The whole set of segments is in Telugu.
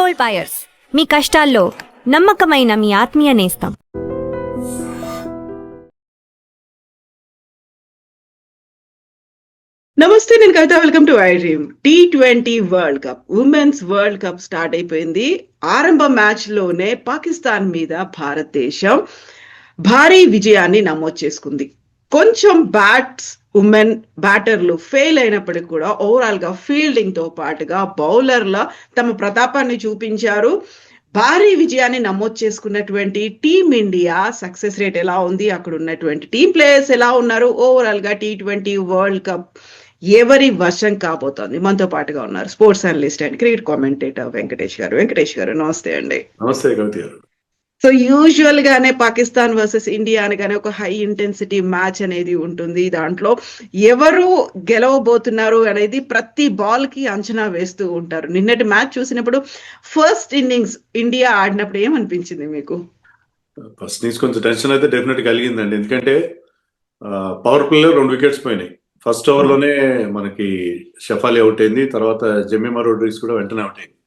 గోల్డ్ బయర్స్, మీ కష్టాల్లో నమ్మకమైన మీ ఆత్మీయ నేస్తం. నమస్తే, నేను Kavita. Welcome to I dream. T20 world cup, women's world cup start అయిపోయింది. ఆరంభ మ్యాచ్ లోనే పాకిస్తాన్ మీద భారతదేశం భారీ విజయాన్ని నమోదు చేసుకుంది. కొంచెం ఉమెన్ బ్యాటర్లు ఫెయిల్ అయినప్పటికీ కూడా ఓవరాల్ గా ఫీల్డింగ్ తో పాటుగా బౌలర్ల తమ ప్రతాపాన్ని చూపించారు. భారీ విజయాన్ని నమోదు చేసుకున్నటువంటి టీమిండియా సక్సెస్ రేట్ ఎలా ఉంది, అక్కడ ఉన్నటువంటి టీం ప్లేయర్స్ ఎలా ఉన్నారు, ఓవరాల్ గా T20 వరల్డ్ కప్ ఎవరి వశం కాబోతోంది? మనతో పాటుగా ఉన్నారు sports analyst and cricket commentator Venkatesh గారు. నమస్తే అండి. నమస్తే కవిత గారు. సో యూజువల్ గానే పాకిస్తాన్ వర్సెస్ ఇండియా అనగానే ఒక హై ఇంటెన్సిటీ మ్యాచ్ అనేది ఉంటుంది. దాంట్లో ఎవరు గెలవబోతున్నారు అనేది ప్రతి బాల్ కి అంచనా వేస్తూ ఉంటారు. నిన్నటి మ్యాచ్ చూసినప్పుడు ఫస్ట్ ఇన్నింగ్స్ ఇండియా ఆడినప్పుడు ఏమనిపించింది మీకు? ఫస్ట్ ఇన్నింగ్స్ కొంచెం టెన్షన్ అయితే డెఫినెట్ కలిగిందండి. ఎందుకంటే పవర్ ప్లేలో 2 వికెట్స్ పోయినాయి. ఫస్ట్ ఓవర్ లోనే మనకి షఫాలి అవుట్ అయింది, తర్వాత జెమిమా రోడ్రిగ్స్ కూడా వెంటనే అవుట్ అయింది.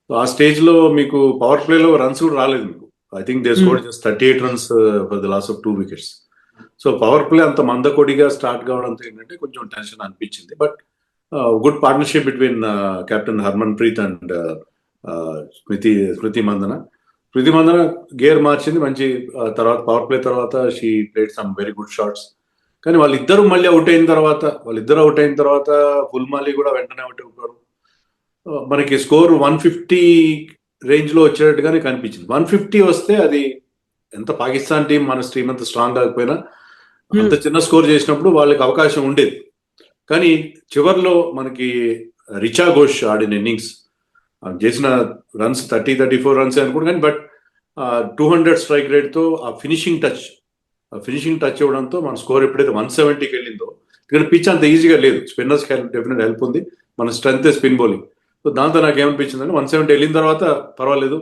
సో ఆ స్టేజ్ లో మీకు పవర్ ప్లేలో రన్స్ కూడా రాలేదు మీకు. I think they scored just 38 runs for the loss of 2 wickets. So power play అంత మందకొడిగా స్టార్ట్ కావడంతో ఏంటంటే కొంచెం టెన్షన్ అనిపించింది. But good partnership between captain Harmanpreet and Smriti Mandhana gear మార్చింది మంచి. తర్వాత పవర్ ప్లే తర్వాత she played some very good shots. కానీ వాళ్ళిద్దరూ మళ్ళీ అవుట్ అయిన తర్వాత ఫుల్ మాలీ కూడా వెంటనే అవుట్ అవుతారు. మనకి స్కోర్ 150 రేంజ్ లో వచ్చేటట్టుగానే కనిపించింది. 150 వస్తే అది ఎంత పాకిస్తాన్ టీం మన టీం అంత స్ట్రాంగ్ కాకపోయినా అంత చిన్న స్కోర్ చేసినప్పుడు వాళ్ళకి అవకాశం ఉండేది. కానీ చివరిలో మనకి రిచా ఘోష్ ఆడిన ఇన్నింగ్స్ చేసిన రన్స్ 34 రన్స్ అనుకోండి, కానీ బట్ 200 స్ట్రైక్ రేట్ తో ఆ ఫినిషింగ్ టచ్ ఇవ్వడంతో మన స్కోర్ ఎప్పుడైతే 170కి వెళ్ళిందో, ఇక్కడ పిచ్ అంత ఈజీగా లేదు. స్పిన్నర్స్ డెఫినెట్ హెల్ప్ ఉంది, మన స్ట్రెంత్ స్పిన్ బౌలింగ్. సో దాంతో నాకు ఏమనిపించిందంటే 170 వెళ్ళిన తర్వాత పర్వాలేదు,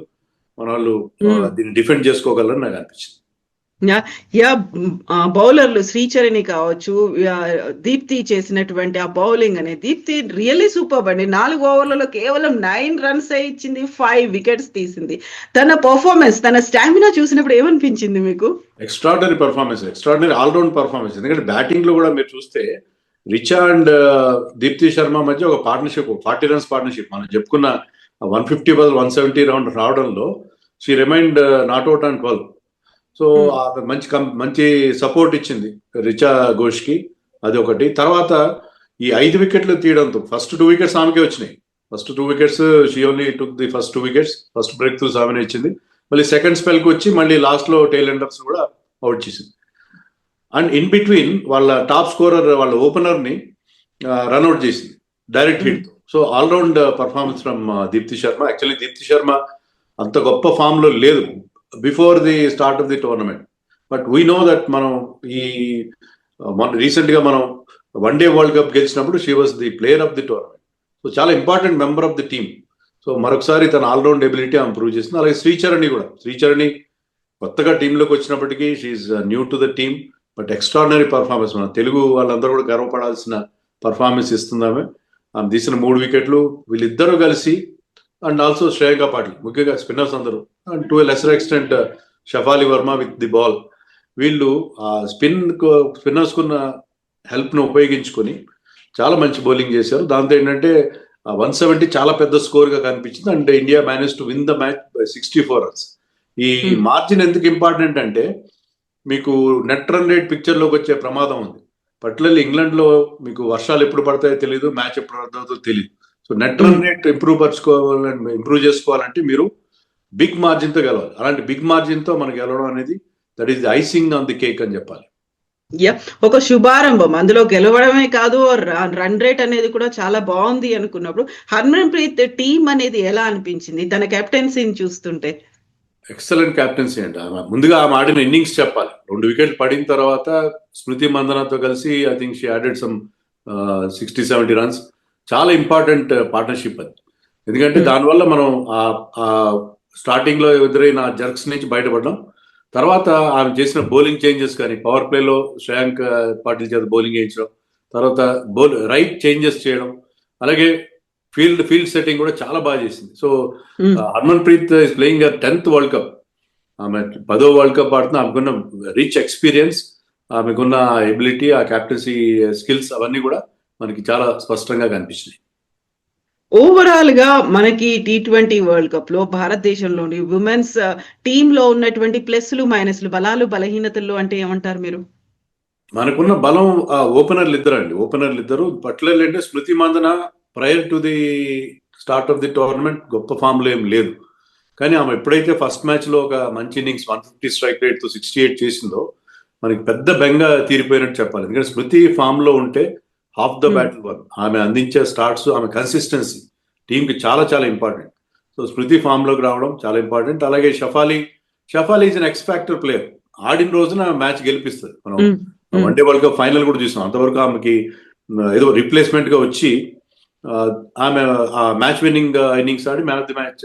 మన వాళ్ళు దీన్ని డిఫెండ్ చేసుకోగలరని నాకు అనిపించింది. బౌలర్లు శ్రీచరణి కావచ్చు, దీప్తి చేసినటువంటి ఆ బౌలింగ్ అనేది, దీప్తి రియల్లీ సూపర్ అండి. 4 ఓవర్లలో కేవలం 9 రన్స్ ఇచ్చింది, 5 వికెట్స్ తీసింది. తన పర్ఫార్మెన్స్, తన స్టామినా చూసినప్పుడు ఏమనిపించింది మీకు? Extraordinary performance, extraordinary all round performance. ఎందుకంటే బ్యాటింగ్ లో కూడా మీరు చూస్తే రిచా అండ్ దీప్తి శర్మ మధ్య ఒక పార్ట్నర్షిప్, 40 రన్స్ పార్ట్నర్షిప్. మనం చెప్పుకున్న 150 బదులు 170 రౌండ్ రావడంలో she remained not out and 12. So మంచి సపోర్ట్ ఇచ్చింది రిచా ఘోష్ కి, అది ఒకటి. తర్వాత ఈ 5 వికెట్లు తీయడంతో ఫస్ట్ 2 వికెట్స్ ఆమెకే వచ్చినాయి. First 2 wickets she only took the first 2 wickets. First break throughs ఆమెనే ఇచ్చింది. మళ్ళీ సెకండ్ స్పెల్ కి వచ్చి మళ్ళీ లాస్ట్ లో టైల్ ఎండర్స్ కూడా అవుట్ చేసింది. అండ్ ఇన్ బిట్వీన్ వాళ్ళ టాప్ స్కోరర్, వాళ్ళ ఓపెనర్ ని రన్అట్ చేసింది direct hit. So all round performance from Deepti Sharma. Actually Deepti Sharma అంత గొప్ప ఫామ్ లో లేదు before the start of the tournament. But we know that మనం రీసెంట్ గా మనం వన్ డే వరల్డ్ కప్ గెలిచినప్పుడు she was the player of the tournament. So చాలా important member of the team. So మరొకసారి తన ఆల్రౌండ్ ఎబిలిటీ ఆమె ప్రూవ్ చేసింది. అలాగే శ్రీచరణి కొత్తగా టీంలోకి వచ్చినప్పటికీ she's new to the team, but extraordinary performance. మన తెలుగు వాళ్ళందరూ కూడా గర్వపడాల్సిన పర్ఫార్మెన్స్ ఇస్తుందామె. ఆమె తీసిన 3 వికెట్లు వీళ్ళిద్దరూ కలిసి, అండ్ ఆల్సో శ్రేయకా పాటిల్, ముఖ్యంగా స్పిన్నర్స్ అందరూ, and to a lesser extent Shafali Varma with the ball, వీళ్ళు ఆ స్పిన్నర్స్ కున్న హెల్ప్ ను ఉపయోగించుకొని చాలా మంచి బౌలింగ్ చేశారు. దాంతో ఏంటంటే 170 చాలా పెద్ద స్కోర్ గా కనిపించింది. And India manage to win the match by 64 runs. ఈ మార్జిన్ ఎందుకు ఇంపార్టెంట్ అంటే మీకు నెట్ రన్ రేట్ పిక్చర్ లోకి వచ్చే ప్రమాదం ఉంది. పర్టికులర్లీ ఇంగ్లాండ్ లో మీకు వర్షాలు ఎప్పుడు పడతాయో తెలియదు, మ్యాచ్ ఎప్పుడు పడుతుందో తెలియదు. So net run rate improve చేసుకోవాలంటే మీరు బిగ్ మార్జిన్ తో గెలవాలి. అలాంటి బిగ్ మార్జిన్ తో మనకు గెలవడం అనేది that is the icing on the cake అని చెప్పాలి. ఒక శుభారంభం. అందులో గెలవడమే కాదు, రన్ రేట్ అనేది కూడా చాలా బాగుంది అనుకున్నప్పుడు హర్మన్ ప్రీత్ టీం అనేది ఎలా అనిపించింది తన కెప్టెన్సీని చూస్తుంటే? ఎక్సలెంట్ క్యాప్టెన్సీ అండి. ముందుగా ఆమె ఆడిన ఇన్నింగ్స్ చెప్పాలి. 2 వికెట్లు పడిన తర్వాత స్మృతి మందనతో కలిసి I think she added some 60-70 runs. చాలా ఇంపార్టెంట్ పార్ట్నర్షిప్ అది. ఎందుకంటే దానివల్ల మనం స్టార్టింగ్ లో ఎదురైన జర్క్స్ నుంచి బయటపడ్డాం. తర్వాత ఆమె చేసిన బౌలింగ్ చేంజెస్, కానీ పవర్ ప్లేలో శ్రేయాంక్ పాటిల్ చేత బౌలింగ్ వేయించడం, తర్వాత రైట్ చేంజెస్ చేయడం, అలాగే ఫీల్డ్ సెట్టింగ్ కూడా చాలా బాగా చేసింది. So Hmm. Harman Preet is playing 10th world cup. ఆమె 10వ వరల్డ్ కప్ ఆడుతున్న ఆమెకున్న రిచ్ ఎక్స్పీరియన్స్, ఆమెకున్న ఎబిలిటీ, ఆ క్యాప్టెన్సీ స్కిల్స్ అవన్నీ కూడా మనకి చాలా స్పష్టంగా కనిపించినాయి. ఓవరాల్ గా మనకి T20 వరల్డ్ కప్ లో భారతదేశంలోని ఉమెన్స్ టీమ్ లో ఉన్నటువంటి ప్లస్లు మైనస్లు, బలాలు బలహీనతలు అంటే ఏమంటారు మీరు? మనకున్న బలం ఓపెనర్లు ఇద్దరు. పర్టికులర్లీ అంటే Smriti Mandhana prior to the start of the tournament గొప్ప ఫామ్ లో ఏం లేదు. కానీ ఆమె ఎప్పుడైతే ఫస్ట్ మ్యాచ్ లో ఒక మంచి ఇన్నింగ్స్ 150 స్ట్రైక్ రేట్ తో 68 చేసిందో మనకి పెద్ద బెంగ తీరిపోయినట్టు చెప్పాలి. ఎందుకంటే స్మృతి ఫామ్ లో ఉంటే హాఫ్ ద బ్యాటిల్ వన్. ఆమె అందించే స్టార్ట్స్, ఆమె కన్సిస్టెన్సీ టీమ్ కి చాలా చాలా ఇంపార్టెంట్. సో స్మృతి ఫామ్ లోకి రావడం చాలా ఇంపార్టెంట్. అలాగే Shafali is an ex factor player. ఆడిన రోజున మ్యాచ్ గెలిపిస్తుంది. మనం వన్డే వరల్డ్ కప్ ఫైనల్ కూడా చూసాం. అంతవరకు ఆమెకి ఏదో రిప్లేస్మెంట్ గా వచ్చి ఆమె match winning innings Audi man of the match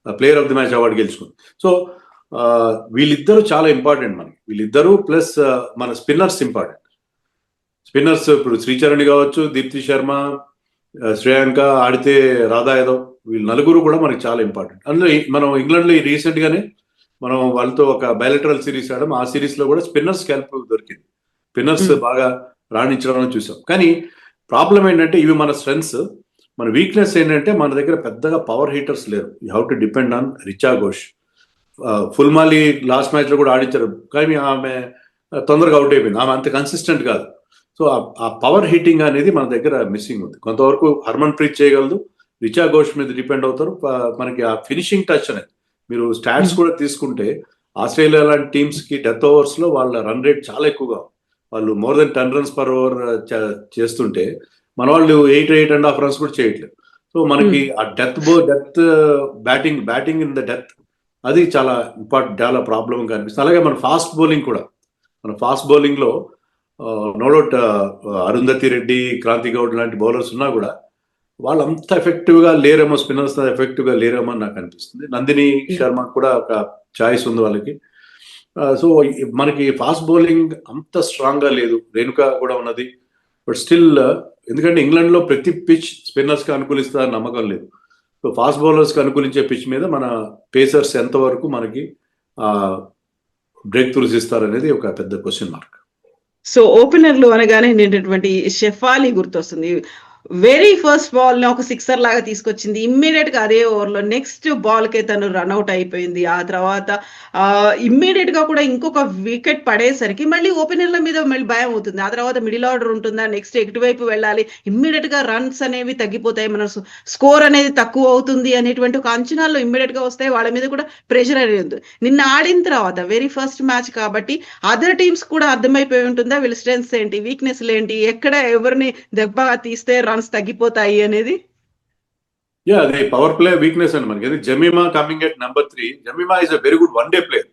player of the match award గెలుచుకుంది. సో వీళ్ళిద్దరూ చాలా ఇంపార్టెంట్ మనకి. వీళ్ళిద్దరూ ప్లస్ మన స్పిన్నర్స్ ఇంపార్టెంట్. స్పిన్నర్స్ ఇప్పుడు శ్రీచరణి కావచ్చు, దీప్తి శర్మ, శ్రేయాంక, ఆడితే రాధా యాదవ్, వీళ్ళు నలుగురు కూడా మనకి చాలా ఇంపార్టెంట్. అందులో మనం ఇంగ్లాండ్ లో రీసెంట్ గానే మనం వాళ్ళతో ఒక బయలటరల్ సిరీస్ ఆడడం. ఆ సిరీస్ లో కూడా స్పిన్నర్స్ హెల్ప్ దొరికింది. స్పిన్నర్స్ బాగా రాణించడం చూసాం. కానీ ప్రాబ్లం ఏంటంటే ఇవి మన స్ట్రెంగ్స్. మన వీక్నెస్ ఏంటంటే మన దగ్గర పెద్దగా పవర్ హీటర్స్ లేరు. You have to depend on Richa Ghosh. ఫుల్మాలి లాస్ట్ మ్యాచ్ లో కూడా ఆడించారు, కానీ ఆమె తొందరగా అవుట్ అయిపోయింది. ఆమె అంత కన్సిస్టెంట్ కాదు. సో ఆ పవర్ హిట్టింగ్ అనేది మన దగ్గర మిస్సింగ్ ఉంది. కొంతవరకు హర్మన్ ప్రీత్ చేయగలదు, రిచా ఘోష్ మీద డిపెండ్ అవుతారు. మనకి ఆ ఫినిషింగ్ టచ్ అనేది మీరు స్టాట్స్ కూడా తీసుకుంటే ఆస్ట్రేలియా లాంటి టీమ్స్ కి డెత్ ఓవర్స్ లో వాళ్ళ రన్ రేట్ చాలా ఎక్కువగా, వాళ్ళు more than 10 runs per over చేస్తుంటే మన వాళ్ళు 8.5 runs కూడా చేయట్లేదు. సో మనకి ఆ death batting in the death అది చాలా ఇంపార్టెంట్, చాలా ప్రాబ్లం కనిపిస్తుంది. అలాగే మన ఫాస్ట్ బౌలింగ్ లో నో డౌట్ అరుంధతి రెడ్డి, క్రాంతి గౌడ్ లాంటి బౌలర్స్ ఉన్నా కూడా వాళ్ళు అంత ఎఫెక్టివ్ గా లేరేమో, స్పిన్నర్స్ ఎఫెక్టివ్ గా లేరేమో అని నాకు అనిపిస్తుంది. నందిని శర్మ కూడా ఒక ఛాయిస్ ఉంది వాళ్ళకి. సో మనకి ఫాస్ట్ బౌలింగ్ అంత స్ట్రాంగ్ గా లేదు. రేణుక కూడా ఉన్నది, బట్ స్టిల్ ఎందుకంటే ఇంగ్లాండ్ లో ప్రతి పిచ్ స్పిన్నర్స్ కి అనుకూలిస్తారని నమ్మకం లేదు. సో ఫాస్ట్ బౌలర్స్ కి అనుకూలించే పిచ్ మీద మన పేసర్స్ ఎంతవరకు మనకి బ్రేక్ త్రూస్ ఇస్తారనేది ఒక పెద్ద క్వశ్చన్ మార్క్. సో ఓపెనర్లు అనగానే నేనటువంటి షెఫాలి గుర్తొస్తుంది. వెరీ ఫస్ట్ బాల్ ని ఒక సిక్సర్ లాగా తీసుకొచ్చింది. ఇమ్మీడియట్ గా అదే ఓవర్ లో నెక్స్ట్ బాల్ కే తను రన్అట్ అయిపోయింది. ఆ తర్వాత ఇమ్మీడియట్ గా కూడా ఇంకొక వికెట్ పడేసరికి మళ్ళీ ఓపెనర్ల మీద మళ్ళీ భయం అవుతుంది. ఆ తర్వాత మిడిల్ ఆర్డర్ ఉంటుందా, నెక్స్ట్ ఎటువైపు వెళ్ళాలి, ఇమ్మీడియట్ గా రన్స్ అనేవి తగ్గిపోతాయి, మన స్కోర్ అనేది తక్కువ అవుతుంది అనేటువంటి ఒక అంచనాల్లో ఇమ్మీడియట్ గా వస్తాయి. వాళ్ళ మీద కూడా ప్రెషర్ అనేది ఉంది. నిన్న ఆడిన తర్వాత వెరీ ఫస్ట్ మ్యాచ్ కాబట్టి అదర్ టీమ్స్ కూడా అర్థమైపోయి ఉంటుందా వీళ్ళ స్ట్రెంగ్స్ ఏంటి, వీక్నెస్ ఏంటి, ఎక్కడ ఎవరిని దెబ్బగా తీస్తే రన్స్ తగ్గిపోతాయి అనేది. అది పవర్ ప్లే వీక్నెస్ అండి మనకి. Jemimah coming at number 3. Jemimah is a very good one day player.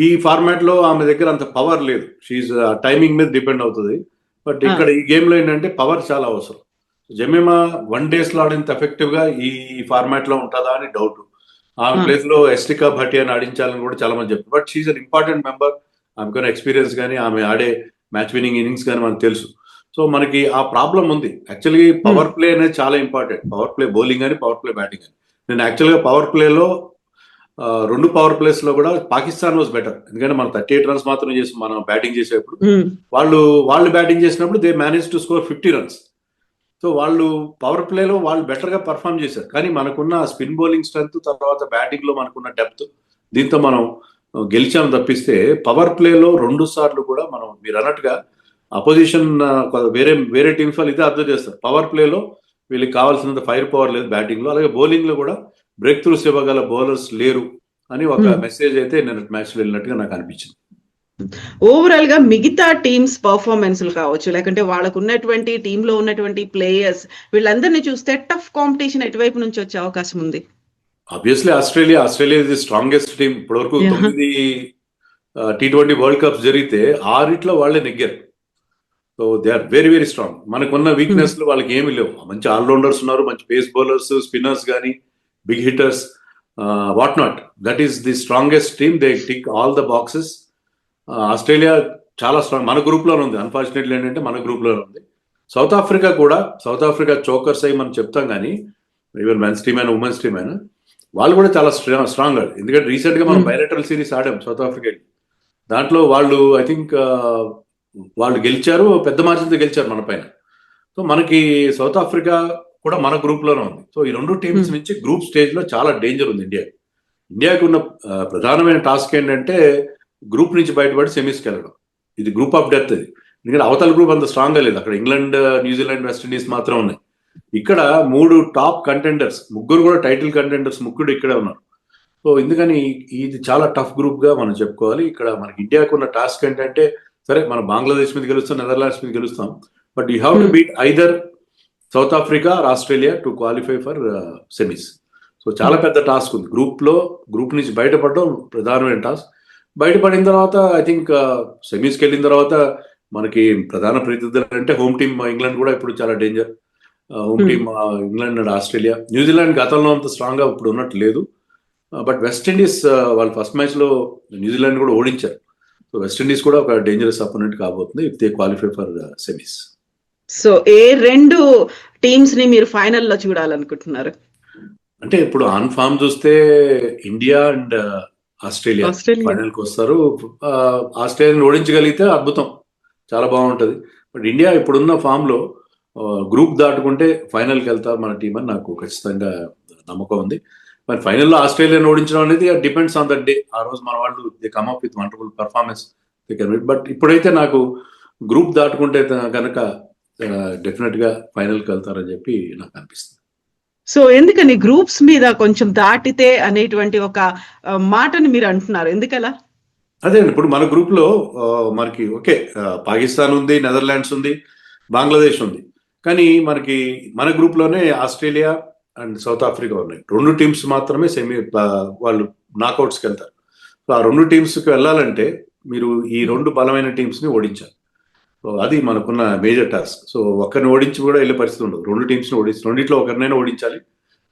ఈ ఫార్మాట్ లో ఆమె దగ్గర అంత పవర్ లేదు. షీఈ్ టైమింగ్ మీద డిపెండ్ అవుతుంది. బట్ ఇక్కడ ఈ గేమ్ లో ఏంటంటే పవర్ చాలా అవసరం. జమీమా వన్ డేస్ లో ఆడినంత ఎఫెక్టివ్ గా ఈ ఫార్మాట్ లో ఉంటుందా అని డౌట్. ఆమె ప్లేస్ లో ఎస్టికా భటియాని ఆడించాలని కూడా చాలా మంది చెప్తారు. But she an important member. ఆమెకున్న ఎక్స్పీరియన్స్ కానీ ఆమె ఆడే మ్యాచ్ విన్నింగ్ ఇన్నింగ్స్ కానీ మనకు తెలుసు. సో మనకి ఆ ప్రాబ్లం ఉంది. యాక్చువల్లీ పవర్ ప్లే అనేది చాలా ఇంపార్టెంట్. పవర్ ప్లే బౌలింగ్ అని, పవర్ ప్లే బ్యాటింగ్ అని. నేను యాక్చువల్గా పవర్ ప్లేలో 2 పవర్ ప్లేస్ లో కూడా పాకిస్తాన్ వాజ్ బెటర్. ఎందుకంటే మనం 38 runs మాత్రం చేసి మనం బ్యాటింగ్ చేసేప్పుడు, వాళ్ళు బ్యాటింగ్ చేసినప్పుడు they manage to score 50 runs. So వాళ్ళు పవర్ ప్లేలో వాళ్ళు బెటర్ గా పర్ఫామ్ చేశారు. కానీ మనకున్న స్పిన్ బౌలింగ్ స్ట్రెంత్, తర్వాత బ్యాటింగ్ లో మనకున్న డెప్త్, దీంతో మనం గెలిచాం తప్పిస్తే పవర్ ప్లేలో 2 సార్లు కూడా మనం మీరు అన్నట్టుగా అపోజిషన్ వేరే టీమ్స్ వాళ్ళు ఇదే అర్థం చేస్తారు. పవర్ ప్లేలో వీళ్ళకి కావాల్సినంత ఫైర్ పవర్ లేదు బ్యాటింగ్ లో. అలాగే బౌలింగ్ లో కూడా బ్రేక్ త్రూస్ ఇవ్వగల బౌలర్స్ లేరు అని ఒక మెసేజ్ అయితే నేను మ్యాచ్ లో వెళ్ళినట్టుగా నాకు అనిపించింది. ఓవరాల్ గా మిగతా టీమ్స్ పర్ఫార్మెన్స్ కావచ్చు, లేకుంటే వాళ్ళకు ఉన్నటువంటి టీమ్ లో ఉన్నటువంటి ప్లేయర్స్ వీళ్ళందరినీ చూస్తే టఫ్ కాంపిటీషన్ ఎటువైపు నుంచి వచ్చే అవకాశం ఉంది? Obviously Australia is the strongest team. ఇప్పటివరకు 9 T20 వరల్డ్ కప్స్ జరిగితే 6 వాళ్ళే నెగ్గారు. So they are very very strong. మనకున్న వీక్నెస్ లో వాళ్ళకి ఏమి లేవు. మంచి ఆల్రౌండర్స్ ఉన్నారు, మంచి పేస్ బౌలర్స్, స్పిన్నర్స్ కానీ, big hitters, what not. That is the strongest team. They tick all the boxes. Australia చాలా స్ట్రాంగ్. మన గ్రూప్ లో ఉంది. అన్ఫార్చునేట్లీ ఏంటంటే మన గ్రూప్ లో ఉంది. సౌత్ ఆఫ్రికా చోకర్స్ అయ్యి మనం చెప్తాం కానీ ఈవెన్ మెన్స్ టీమ్ అయినా ఉమెన్స్ టీమ్ అయినా వాళ్ళు కూడా చాలా స్ట్రాంగ్ ఆడు. ఎందుకంటే రీసెంట్ గా మనం బైలేటరల్ సిరీస్ ఆడాం సౌత్ ఆఫ్రికా. దాంట్లో వాళ్ళు ఐ థింక్ వాళ్ళు గెలిచారు, పెద్ద మార్జిన్తో గెలిచారు మన పైన. సో మనకి సౌత్ ఆఫ్రికా కూడా మన గ్రూప్ లోనే ఉంది. సో ఈ రెండు టీమ్స్ నుంచి గ్రూప్ స్టేజ్ లో చాలా డేంజర్ ఉంది ఇండియాకి ఉన్న ప్రధానమైన టాస్క్ ఏంటంటే గ్రూప్ నుంచి బయటపడి సెమీస్కి వెళ్ళడం. ఇది గ్రూప్ ఆఫ్ డెత్. ఇది ఎందుకంటే అవతల గ్రూప్ అంత స్ట్రాంగ్ గా లేదు. అక్కడ ఇంగ్లాండ్, న్యూజిలాండ్, వెస్టిండీస్ మాత్రం ఉన్నాయి. ఇక్కడ 3 టాప్ కంటెండర్స్, ముగ్గురు కూడా టైటిల్ కంటెండర్స్, ముగ్గురు ఇక్కడే ఉన్నారు. సో ఎందుకని ఇది చాలా టఫ్ గ్రూప్ గా మనం చెప్పుకోవాలి. ఇక్కడ మనకి ఇండియాకు ఉన్న టాస్క్ ఏంటంటే, సరే మనం బంగ్లాదేశ్ మీద గెలుస్తాం, నెదర్లాండ్స్ మీద గెలుస్తాం, but you have to beat either south Africa or Australia to qualify for semis. So చాలా పెద్ద టాస్క్ ఉంది గ్రూప్ నుంచి బయటపడడం ప్రధానమైన టాస్క్. బయటపడిన తర్వాత ఐ థింక్ సెమీస్కి వెళ్ళిన తర్వాత మనకి ప్రధాన ప్రతినిధులు అంటే హోమ్ టీమ్ ఇంగ్లాండ్ కూడా ఇప్పుడు చాలా danger. Home team England and Australia. New Zealand గతంలో అంత స్ట్రాంగ్ గా ఇప్పుడు ఉన్నట్టు లేదు. బట్ వెస్టిండీస్ వాళ్ళు ఫస్ట్ మ్యాచ్ లో న్యూజిలాండ్ కూడా ఓడించారు. సో వెస్టిండీస్ కూడా ఒక డేంజరస్ అపోనెంట్ కాబోతుంది if they qualify for semis. So A 2 teams ని మీరు ఫైనల్లో చూడాలనుకుంటున్నారు? అంటే ఇప్పుడు ఆన్ ఫామ్ చూస్తే ఇండియా అండ్ ఆస్ట్రేలియా ఫైనల్కి వస్తారు. ఆస్ట్రేలియాని ఓడించగలిగితే అద్భుతం, చాలా బాగుంటుంది. బట్ ఇండియా ఇప్పుడున్న ఫామ్ లో గ్రూప్ దాటుకుంటే ఫైనల్కి వెళ్తారు మన టీం అని నాకు ఖచ్చితంగా నమ్మకం ఉంది. మరి ఫైనల్లో ఆస్ట్రేలియాని ఓడించడం అనేది డిపెండ్స్ ఆన్ దట్ డే. ఆ రోజు మన వాళ్ళు they come up with wonderful performance. But ఇప్పుడైతే నాకు గ్రూప్ దాటుకుంటే కనుక డెఫినెట్ గా ఫైనల్కి వెళ్తారని చెప్పి నాకు అనిపిస్తుంది. సో ఎందుకని గ్రూప్స్ మీద కొంచెం దాటితే అనేటువంటి ఒక మాటని మీరు అంటున్నారు, ఎందుకలా? అదే ఇప్పుడు మన గ్రూప్ లో మనకి ఓకే పాకిస్తాన్ ఉంది, నెదర్లాండ్స్ ఉంది, బంగ్లాదేశ్ ఉంది. కానీ మనకి మన గ్రూప్ లోనే ఆస్ట్రేలియా అండ్ సౌత్ ఆఫ్రికా ఉన్నాయి. 2 టీమ్స్ మాత్రమే సెమీ వాళ్ళు నాకౌట్స్కి వెళ్తారు. సో ఆ 2 టీమ్స్కి వెళ్ళాలంటే మీరు ఈ 2 బలమైన టీమ్స్ ని ఓడించాలి. సో అది మనకున్న మేజర్ టాస్క్. సో ఒక్కరిని ఓడించి కూడా వెళ్ళే పరిస్థితి ఉండదు. 2 టీమ్స్ని రెండిట్లో ఒకరినైనా ఓడించాలి.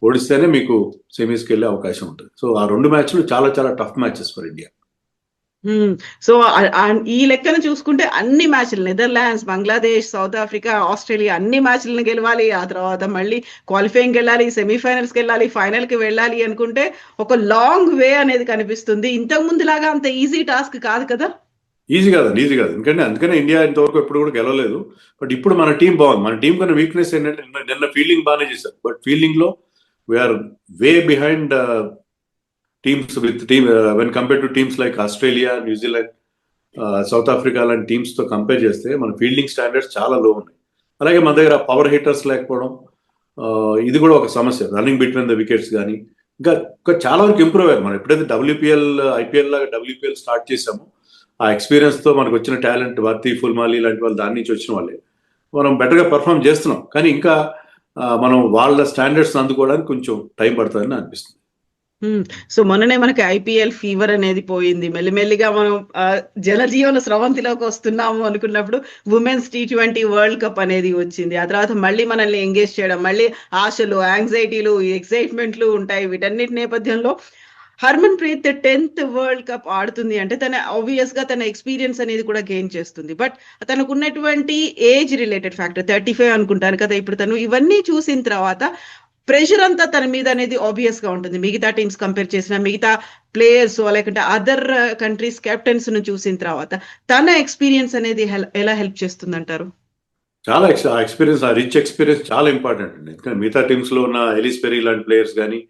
ఓడిస్తేనే మీకు సెమీస్కి వెళ్ళే అవకాశం ఉంటుంది. సో ఆ 2 మ్యాచ్లు చాలా చాలా tough matches for India. So ఈ లెక్కన చూసుకుంటే అన్ని మ్యాచ్లు Netherlands, Bangladesh, south Africa, Australia అన్ని మ్యాచ్లను గెలవాలి. ఆ తర్వాత మళ్ళీ క్వాలిఫైయింగ్ వెళ్ళాలి, సెమీఫైనల్స్కి వెళ్ళాలి, ఫైనల్కి వెళ్ళాలి అనుకుంటే ఒక లాంగ్ వే అనేది కనిపిస్తుంది. ఇంతకు ముందు లాగా అంత ఈజీ టాస్క్ కాదు కదా? ఈజీ కాదు. అందుకనే ఇండియా ఇంతవరకు ఎప్పుడు కూడా గెలవలేదు. బట్ ఇప్పుడు మన టీం బాగుంది. మన టీం కన్నా వీక్నెస్ ఏంటంటే నిన్న ఫీల్డింగ్ బాగానే చేశారు. బట్ ఫీల్డింగ్ లో we are way behind teams with team when compare to teams like Australia, New Zealand, South Africa లాంటి టీమ్స్ తో కంపేర్ చేస్తే మన ఫీల్డింగ్ స్టాండర్డ్స్ చాలా లో ఉన్నాయి. అలాగే మన దగ్గర పవర్ హిట్టర్స్ లేకపోవడం ఇది కూడా ఒక సమస్య. రన్నింగ్ బిట్వీన్ ద వికెట్స్ కానీ ఇంకా చాలా వరకు ఇంప్రూవ్ అయ్యారు. మనం ఎప్పుడైతే ఐపీఎల్ లాగా WPL స్టార్ట్ చేసామో ఆ ఎక్స్పీరియన్స్ తో మనకు వచ్చిన టాలెంట్ వర్తి, ఫుల్మాలి లాంటి వాళ్ళు దాని నుంచి వచ్చిన వాళ్ళే మనం బెటర్గా పర్ఫామ్ చేస్తున్నాం. కానీ ఇంకా మనం వాళ్ళ స్టాండర్డ్స్ అందుకోవడానికి కొంచెం టైం పడుతుందని అనిపిస్తుంది. సో మొన్ననే మనకి ఐపీఎల్ ఫీవర్ అనేది పోయింది. మెల్లిమెల్లిగా మనం జనజీవన స్రవంతిలోకి వస్తున్నాము అనుకున్నప్పుడు ఉమెన్స్ T20 వరల్డ్ కప్ అనేది వచ్చింది. ఆ తర్వాత మళ్ళీ మనల్ని ఎంగేజ్ చేయడం, మళ్ళీ ఆశలు, యాంగ్జైటీలు, ఎక్సైట్మెంట్లు ఉంటాయి. వీటన్నిటి నేపథ్యంలో Harman Preet 10th world cup ఆడుతుంది అంటే తన ఆబ్వియస్ గా తన ఎక్స్పీరియన్స్ అనేది కూడా గెయిన్ చేస్తుంది. బట్ తనకు ఉన్నటువంటి ఏజ్ రిలేటెడ్ ఫ్యాక్టర్ 35 అనుకుంటాను కదా ఇప్పుడు తను. ఇవన్నీ చూసిన తర్వాత ప్రెషర్ అంతా తన మీద అనేది ఆబ్వియస్ గా ఉంటుంది. మిగతా టీమ్స్ కంపేర్ చేసిన మిగతా ప్లేయర్స్ లేకుంటే అదర్ కంట్రీస్ కెప్టెన్స్ ను చూసిన తర్వాత తన ఎక్స్పీరియన్స్ అనేది ఎలా హెల్ప్ చేస్తుంది అంటారు? చాలా ఎక్స్పీరియన్స్, ఆ రిచ్ ఎక్స్పీరియన్స్ చాలా ఇంపార్టెంట్ అండి. ఎందుకంటే మిగతా టీమ్స్ లో ఉన్న ఎలిస్ పెరీ లాంటి ప్లేయర్స్ కానీ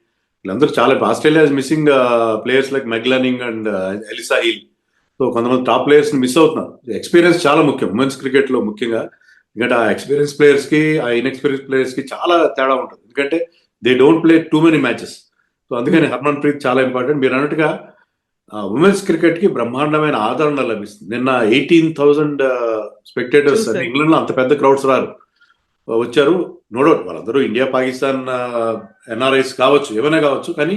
వీళ్ళందరూ చాలా, Australia is missing players like Meg Lanning and ELISA hill. So కొంతమంది టాప్ ప్లేయర్స్ ని మిస్ అవుతున్నారు. ఎక్స్పీరియన్స్ చాలా ముఖ్యం ఉమెన్స్ క్రికెట్ లో ముఖ్యంగా. ఎందుకంటే ఆ ఎక్స్పీరియన్స్ ప్లేయర్స్ కి ఆ ఇన్ఎక్స్పీరియన్స్ ప్లేయర్స్ కి చాలా తేడా ఉంటుంది. ఎందుకంటే they don't play too many matches. So అందుకని హర్మన్ ప్రీత్ చాలా ఇంపార్టెంట్. మీరు అన్నట్టుగా ఉమెన్స్ క్రికెట్ కి బ్రహ్మాండమైన ఆదరణ లభిస్తుంది. నిన్న 18,000 స్పెక్టేటర్స్, ఇంగ్లాండ్ లో అంత పెద్ద క్రౌడ్స్ వచ్చారు. నో డౌట్ వాళ్ళందరూ ఇండియా, పాకిస్తాన్ NRIs కావచ్చు, ఏమైనా కావచ్చు. కానీ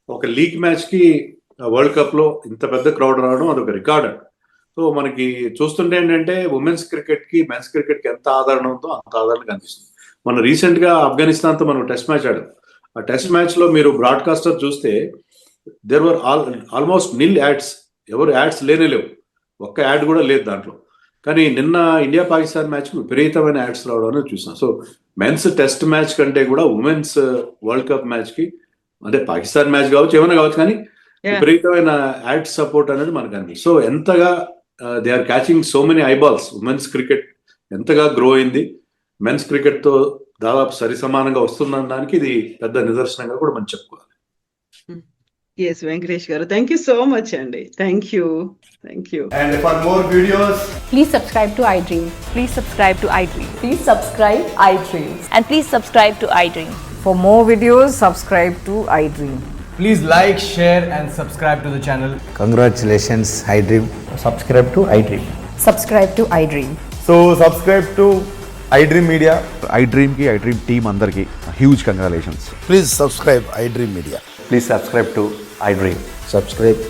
ఒక లీగ్ మ్యాచ్ కి వరల్డ్ కప్ లో ఇంత పెద్ద క్రౌడ్ రావడం అదొక రికార్డ్. సో మనకి చూస్తుంటే ఏంటంటే ఉమెన్స్ క్రికెట్ కి మెన్స్ క్రికెట్ కి ఎంత ఆదరణ ఉందో అంత ఆదరణ కనిపిస్తుంది. మన రీసెంట్ గా ఆఫ్ఘనిస్తాన్ తో మనం టెస్ట్ మ్యాచ్ ఆడాం. ఆ టెస్ట్ మ్యాచ్ లో మీరు బ్రాడ్కాస్టర్ చూస్తే there were almost nil ads. ఎవరు యాడ్స్ లేవు, ఒక్క యాడ్ కూడా లేదు దాంట్లో. కానీ నిన్న ఇండియా పాకిస్తాన్ మ్యాచ్ విపరీతమైన యాడ్స్ రావడం అనేది చూసాం. సో మెన్స్ టెస్ట్ మ్యాచ్ కంటే కూడా ఉమెన్స్ వరల్డ్ కప్ మ్యాచ్ కి, అంటే పాకిస్తాన్ మ్యాచ్ కావచ్చు ఏమైనా కావచ్చు, కానీ విపరీతమైన యాడ్ సపోర్ట్ అనేది మనకు అనిపిస్తుంది. సో ఎంతగా they are catching so many eyeballs. Women's cricket ఎంతగా గ్రో అయింది, మెన్స్ క్రికెట్ తో దాదాపు సరి సమానంగా వస్తుందనడానికి ఇది పెద్ద నిదర్శనంగా కూడా మనం చెప్పుకోవాలి. ఎస్ వెంకటేష్ గారు, థ్యాంక్ యూ సో మచ్ అండి. Thank you. And for more videos, Please subscribe to iDream. Please subscribe to iDream. Please subscribe iDream. And please subscribe to iDream. For more videos, subscribe to iDream. please like, share, and subscribe to the channel. Congratulations, iDream. Subscribe to iDream. Subscribe to iDream. So subscribe to iDream Media. iDream की iDream team अंदर की huge congratulations. Please subscribe iDream Media. Please subscribe to iDream. Subscribe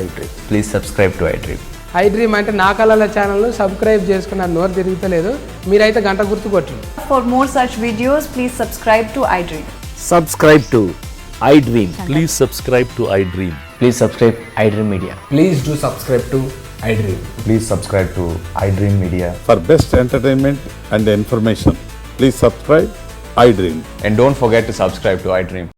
iDream. Please subscribe to iDream. iDream అంటే నా కళల ఛానల్ను సబ్స్క్రైబ్ చేసుకున్న నోరు తిరుగుతలేదు, మీరైతే గంట గుర్తు కొట్టండి. For more such videos, please subscribe to iDream. Subscribe to iDream. Please subscribe to iDream. Please subscribe iDream Media. Please do subscribe to iDream. Please subscribe to iDream Media. For best entertainment and information, please subscribe iDream. And don't forget to subscribe to iDream.